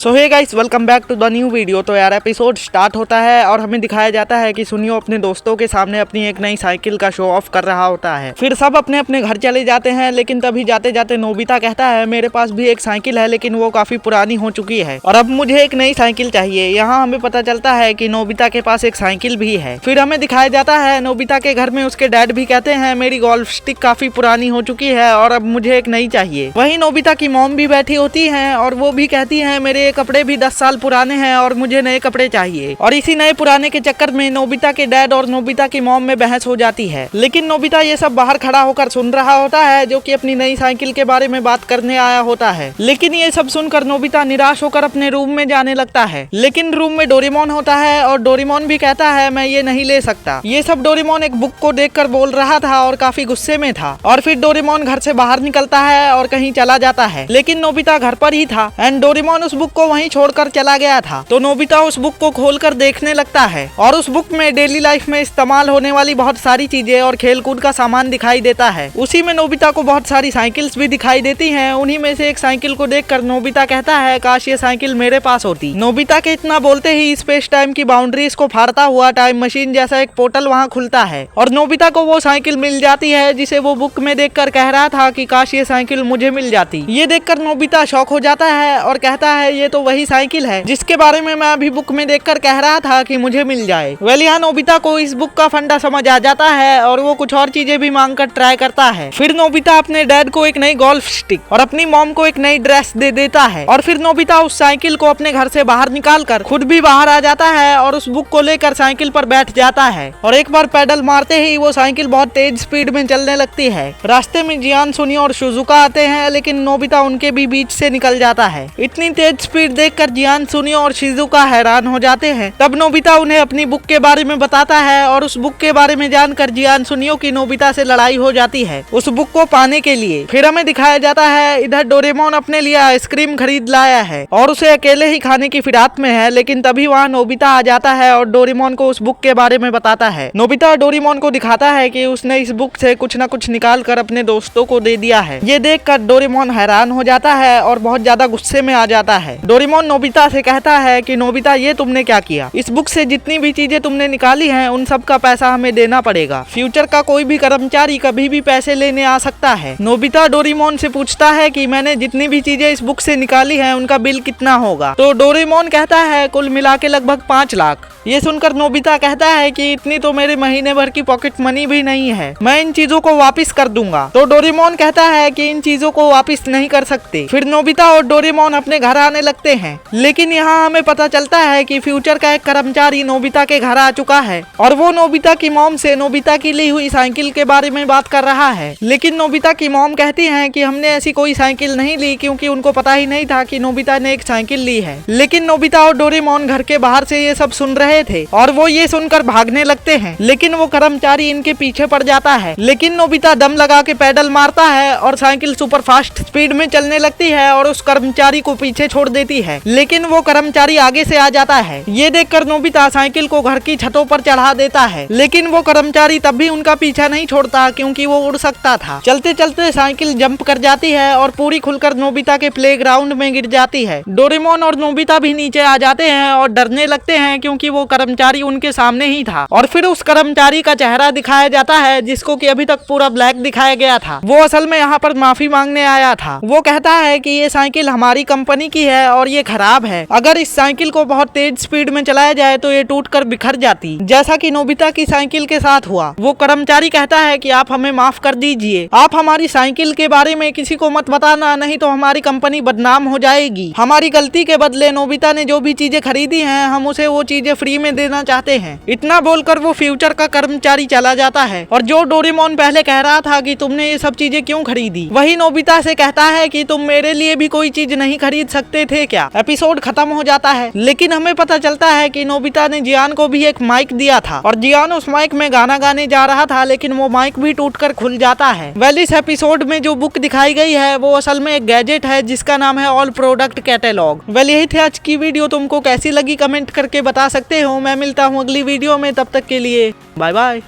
So hey guys, welcome back to the new video. तो यार episode start होता है और हमें दिखाया जाता है कि सुनियो अपने दोस्तों के सामने अपनी एक नई साइकिल का शो ऑफ कर रहा होता है। फिर सब अपने अपने घर चले जाते हैं, लेकिन तभी जाते जाते नोबिता कहता है मेरे पास भी एक साइकिल है, लेकिन वो काफी पुरानी हो चुकी है और अब मुझे एक नई साइकिल चाहिए। यहाँ हमें पता चलता है कि नोबिता के पास एक साइकिल भी है। फिर हमें दिखाया जाता है नोबिता के घर में उसके डैड भी कहते हैं मेरी गोल्फ स्टिक काफी पुरानी हो चुकी है और अब मुझे एक नई चाहिए। वहीं नोबिता की मॉम भी बैठी होती है और वो भी कहती है मेरे कपड़े भी 10 साल पुराने हैं और मुझे नए कपड़े चाहिए। और इसी नए पुराने के चक्कर में नोबिता के डैड और नोबिता की मॉम में बहस हो जाती है। लेकिन नोबिता ये सब बाहर खड़ा होकर सुन रहा होता है, जो कि अपनी नई साइकिल के बारे में बात करने आया होता है। लेकिन ये सब सुनकर नोबिता निराश होकर अपने रूम में जाने लगता है। लेकिन रूम में डोरेमोन होता है और डोरेमोन भी कहता है मैं ये नहीं ले सकता। ये सब डोरेमोन एक बुक को देखकर बोल रहा था और काफी गुस्से में था। और फिर डोरेमोन घर से बाहर निकलता है और कहीं चला जाता है। लेकिन नोबिता घर पर ही था एंड डोरेमोन उस बुक को वहीं छोड़कर चला गया था। तो नोबिता उस बुक को खोलकर देखने लगता है और उस बुक में डेली लाइफ में इस्तेमाल होने वाली बहुत सारी चीजें और खेलकूद का सामान दिखाई देता है। उसी में नोबिता को बहुत सारी साइकिल्स भी दिखाई देती हैं। उन्हीं में से एक साइकिल को देखकर नोबिता कहता है काश ये साइकिल मेरे पास होती। नोबिता के इतना बोलते ही स्पेस टाइम की बाउंड्रीज को फाड़ता हुआ टाइम मशीन जैसा एक पोर्टल वहाँ खुलता है और नोबिता को वो साइकिल मिल जाती है जिसे वो बुक में देखकर कह रहा था कि काश ये साइकिल मुझे मिल जाती। ये देखकर नोबिता शॉक हो जाता है और कहता है ये तो वही साइकिल है जिसके बारे में मैं अभी बुक में देखकर कह रहा था कि मुझे मिल जाए। वेल यहाँ नोबिता को इस बुक का फंडा समझ आ जाता है और वो कुछ और चीजें भी मांगकर ट्राई करता है। फिर नोबिता अपने डैड को एक नई गोल्फ स्टिक और अपनी मॉम को एक नई ड्रेस दे देता है और फिर नोबिता उस साइकिल को अपने घर से बाहर निकाल कर खुद भी बाहर आ जाता है और उस बुक को लेकर साइकिल पर बैठ जाता है और एक बार पैडल मारते ही वो साइकिल बहुत तेज स्पीड में चलने लगती है। रास्ते में जियान, सुनियो और शिजुका आते हैं, लेकिन नोबिता उनके भी बीच से निकल जाता है। इतनी तेज स्पीड देखकर जियान, सुनियो और शिजुका हैरान हो जाते हैं। तब नोबिता उन्हें अपनी बुक के बारे में बताता है और उस बुक के बारे में जानकर जियान, सुनियो की नोबिता से लड़ाई हो जाती है उस बुक को पाने के लिए। फिर हमें दिखाया जाता है इधर डोरेमोन अपने लिए आइसक्रीम खरीद लाया है और उसे अकेले ही खाने की फिराक में है। लेकिन तभी वहाँ नोबिता आ जाता है और डोरेमोन को उस बुक के बारे में बताता है। नोबिता डोरेमोन को दिखाता है कि उसने इस बुक से कुछ न कुछ निकाल कर अपने दोस्तों को दे दिया है। ये देखकर डोरेमोन हैरान हो जाता है और बहुत ज्यादा गुस्से में आ जाता है। डोरेमोन नोबिता से कहता है कि नोबिता ये तुमने क्या किया? इस बुक से जितनी भी चीजें तुमने निकाली हैं उन सब का पैसा हमें देना पड़ेगा। फ्यूचर का कोई भी कर्मचारी कभी भी पैसे लेने आ सकता है। नोबिता डोरेमोन से पूछता है कि मैंने जितनी भी चीजें इस बुक से निकाली हैं उनका बिल कितना होगा? तो डोरेमोन कहता है कुल मिला के लगभग 5 लाख। ये सुनकर नोबिता कहता है कि इतनी तो मेरे महीने भर की पॉकेट मनी भी नहीं है, मैं इन चीजों को वापस कर दूंगा। तो डोरेमोन कहता है कि इन चीजों को वापस नहीं कर सकते। फिर नोबिता और डोरेमोन अपने घर आने लगते हैं। लेकिन यहाँ हमें पता चलता है कि फ्यूचर का एक कर्मचारी नोबिता के घर आ चुका है और वो नोबिता की मॉम से नोबिता की ली हुई साइकिल के बारे में बात कर रहा है। लेकिन नोबिता की मॉम कहती है कि हमने ऐसी कोई साइकिल नहीं ली, क्योंकि उनको पता ही नहीं था कि नोबिता ने एक साइकिल ली है। लेकिन नोबिता और डोरेमोन घर के बाहर से ये सब सुन रहे थे और वो ये सुनकर भागने लगते हैं। लेकिन वो कर्मचारी इनके पीछे पड़ जाता है। लेकिन नोबिता दम लगा के पैडल मारता है और साइकिल सुपर फास्ट स्पीड में चलने लगती है और उस कर्मचारी को पीछे छोड़ देती है। लेकिन वो कर्मचारी आगे से आ जाता है। ये देखकर नोबिता साइकिल को घर की छतों पर चढ़ा देता है। लेकिन वो कर्मचारी तब भी उनका पीछा नहीं छोड़ता, क्योंकि वो उड़ सकता था। चलते चलते साइकिल जंप कर जाती है और पूरी खुलकर नोबिता के प्लेग्राउंड में गिर जाती है। डोरेमोन और नोबिता भी नीचे आ जाते हैं और डरने लगते हैं, क्योंकि वो कर्मचारी उनके सामने ही था। और फिर उस कर्मचारी का चेहरा दिखाया जाता है जिसको कि अभी तक पूरा ब्लैक दिखाया गया था। वो असल में यहाँ पर माफी मांगने आया था। वो कहता है कि ये साइकिल हमारी कंपनी की है और ये खराब है। अगर इस साइकिल को बहुत तेज स्पीड में चलाया जाए तो ये टूटकर बिखर जाती, जैसा कि नोबिता की साइकिल के साथ हुआ। वो कर्मचारी कहता है कि आप हमें माफ कर दीजिए, आप हमारी साइकिल के बारे में किसी को मत बताना, नहीं तो हमारी कंपनी बदनाम हो जाएगी। हमारी गलती के बदले नोबिता ने जो भी चीजें खरीदी हैं हम उसे वो चीजें फ्री में देना चाहते हैं। इतना बोलकर वो फ्यूचर का कर्मचारी चला जाता है। और जो डोरेमोन पहले कह रहा था कि तुमने ये सब चीजें क्यों खरीदी, वही नोबिता से कहता है कि तुम मेरे लिए भी कोई चीज नहीं खरीद सकते थे क्या? एपिसोड खत्म हो जाता है। लेकिन हमें पता चलता है कि नोबिता ने जियान को भी एक माइक दिया था और जियान उस माइक में गाना गाने जा रहा था, लेकिन वो माइक भी टूटकर खुल जाता है। वेल इस एपिसोड में जो बुक दिखाई गई है वो असल में एक गैजेट है जिसका नाम है ऑल प्रोडक्ट कैटेलॉग। वेल यही थी आज की वीडियो। तुमको कैसी लगी कमेंट करके बता सकते हो। मैं मिलता हूँ अगली वीडियो में, तब तक के लिए बाय बाय।